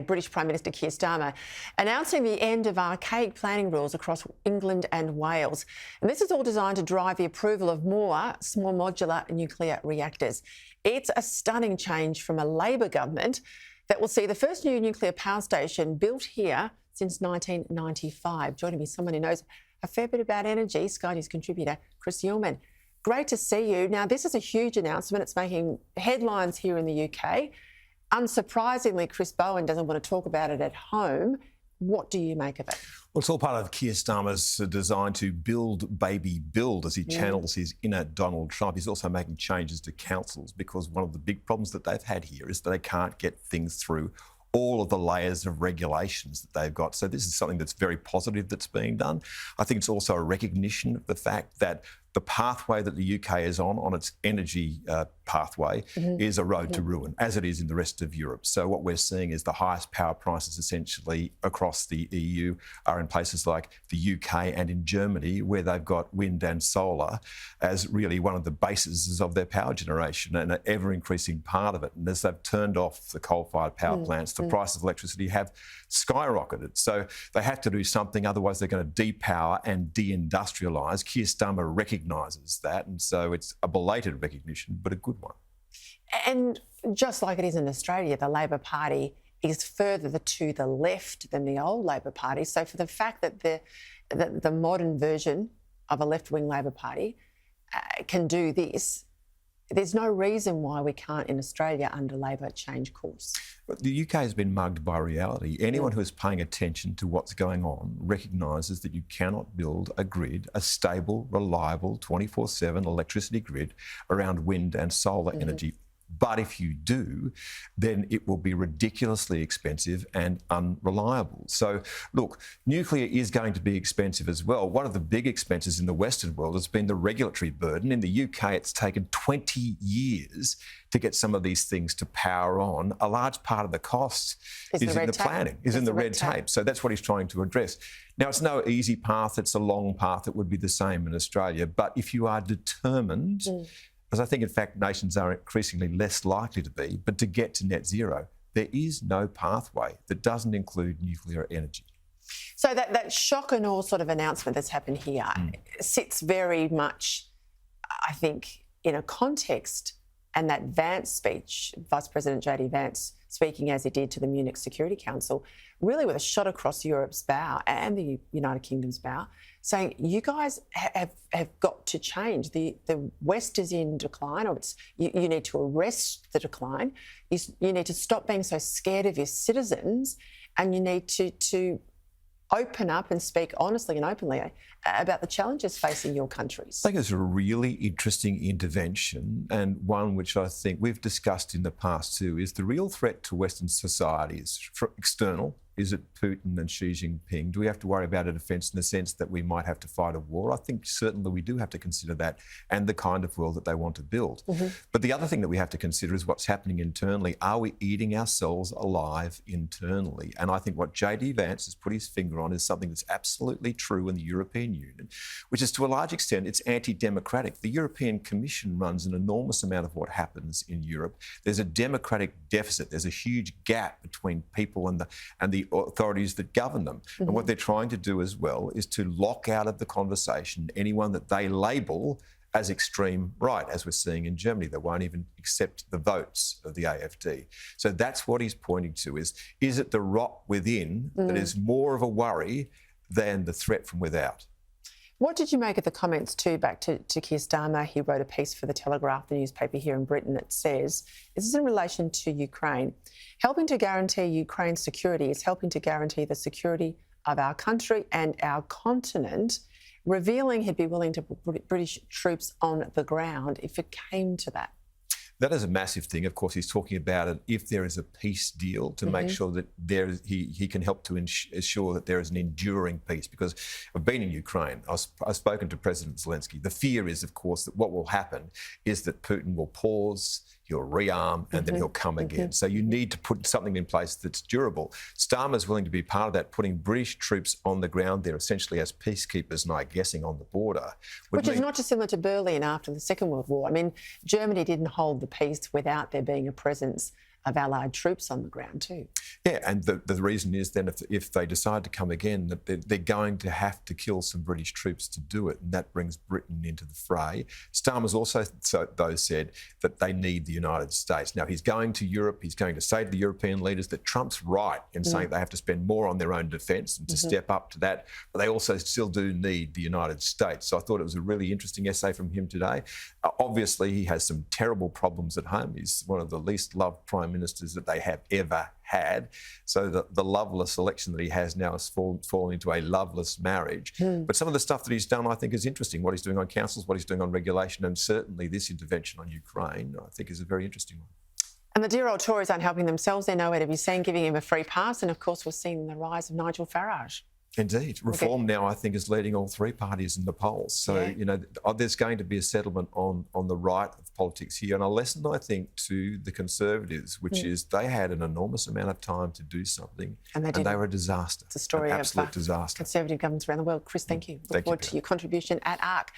British Prime Minister Keir Starmer announcing the end of archaic planning rules across England and Wales. And this is all designed to drive the approval of more small modular nuclear reactors. It's a stunning change from a Labor government that will see the first new nuclear power station built here since 1995. Joining me, someone who knows a fair bit about energy, Sky News contributor Chris Uhlmann. Great to see you. Now, this is a huge announcement. It's making headlines here in the UK. Unsurprisingly, Chris Bowen doesn't want to talk about it at home. What do you make of it? Well, it's all part of Keir Starmer's design to build, baby, build as he channels his inner Donald Trump. He's also making changes to councils because one of the big problems that they've had here is that they can't get things through all of the layers of regulations that they've got. So this is something that's very positive that's being done. I think it's also a recognition of the fact that the pathway that the UK is on its energy pathway is a road to ruin, as it is in the rest of Europe. So what we're seeing is the highest power prices essentially across the EU are in places like the UK and in Germany, where they've got wind and solar as really one of the bases of their power generation and an ever-increasing part of it. And as they've turned off the coal-fired power plants, the prices of electricity have skyrocketed. So they have to do something, otherwise they're going to depower and deindustrialise. Keir Starmer recognises that, and so it's a belated recognition, but a good one. And just like it is in Australia, the Labor Party is further to the left than the old Labor Party. So for the fact that the modern version of a left-wing Labor Party can do this, there's no reason why we can't in Australia under Labor change course. But the UK has been mugged by reality. Anyone who is paying attention to what's going on recognises that you cannot build a grid, a stable, reliable, 24/7 electricity grid around wind and solar energy. But if you do, then it will be ridiculously expensive and unreliable. So, look, nuclear is going to be expensive as well. One of the big expenses in the Western world has been the regulatory burden. In the UK, it's taken 20 years to get some of these things to power on. A large part of the cost is in the planning, is in the red tape. So that's what he's trying to address. Now, it's no easy path. It's a long path. It would be the same in Australia. But if you are determined... As I think, in fact, nations are increasingly less likely to be, but to get to net zero, there is no pathway that doesn't include nuclear energy. So that shock and awe sort of announcement that's happened here sits very much, I think, in a context, and that Vance speech, Vice President JD Vance speaking as he did to the Munich Security Council, really with a shot across Europe's bow and the United Kingdom's bow, saying you guys have got to change. The West is in decline, or you need to arrest the decline. You need to stop being so scared of your citizens, and you need to open up and speak honestly and openly about the challenges facing your countries. I think it's a really interesting intervention, and one which I think we've discussed in the past too, is the real threat to Western society is external. Is it Putin and Xi Jinping? Do we have to worry about a defence in the sense that we might have to fight a war? I think certainly we do have to consider that and the kind of world that they want to build. But the other thing that we have to consider is what's happening internally. Are we eating ourselves alive internally? And I think what JD Vance has put his finger on is something that's absolutely true in the European Union, which is to a large extent it's anti-democratic. The European Commission runs an enormous amount of what happens in Europe. There's a democratic deficit. There's a huge gap between people and the authorities that govern them. And what they're trying to do as well is to lock out of the conversation anyone that they label as extreme right, as we're seeing in Germany. They won't even accept the votes of the AfD. So that's what he's pointing to is it the rot within that is more of a worry than the threat from without? What did you make of the comments too, back to Keir Starmer? He wrote a piece for The Telegraph, the newspaper here in Britain, that says, this is in relation to Ukraine, helping to guarantee Ukraine's security is helping to guarantee the security of our country and our continent, revealing he'd be willing to put British troops on the ground if it came to that. That is a massive thing. Of course, he's talking about it if there is a peace deal to make sure that he can help to ensure that there is an enduring peace. Because I've been in Ukraine. I've spoken to President Zelensky. The fear is, of course, that what will happen is that Putin will pause, he'll rearm, and then he'll come again. So you need to put something in place that's durable. Starmer's willing to be part of that, putting British troops on the ground there, essentially as peacekeepers, and I'm guessing on the border. Which is not dissimilar to Berlin after the Second World War. I mean, Germany didn't hold the peace without there being a presence of allied troops on the ground too. Yeah, and the reason is then if they decide to come again, that they're going to have to kill some British troops to do it, and that brings Britain into the fray. Starmer's also, though, said that they need the United States. Now, he's going to Europe, he's going to say to the European leaders that Trump's right in saying they have to spend more on their own defence and to step up to that, but they also still do need the United States. So I thought it was a really interesting essay from him today. Obviously, he has some terrible problems at home. He's one of the least loved prime ministers that they have ever had. So the loveless election that he has now has fallen into a loveless marriage. But some of the stuff that he's done, I think, is interesting. What he's doing on councils, what he's doing on regulation, and certainly this intervention on Ukraine, I think, is a very interesting one. And the dear old Tories aren't helping themselves. They're nowhere to be seen, giving him a free pass. And, of course, we're seeing the rise of Nigel Farage. Indeed. Reform now, I think, is leading all three parties in the polls. So, you know, there's going to be a settlement on the right of politics here. And a lesson, I think, to the Conservatives, which is they had an enormous amount of time to do something and they were a disaster. It's a story an of absolute disaster. Conservative governments around the world. Chris, thank you. Look forward to your contribution at ARC.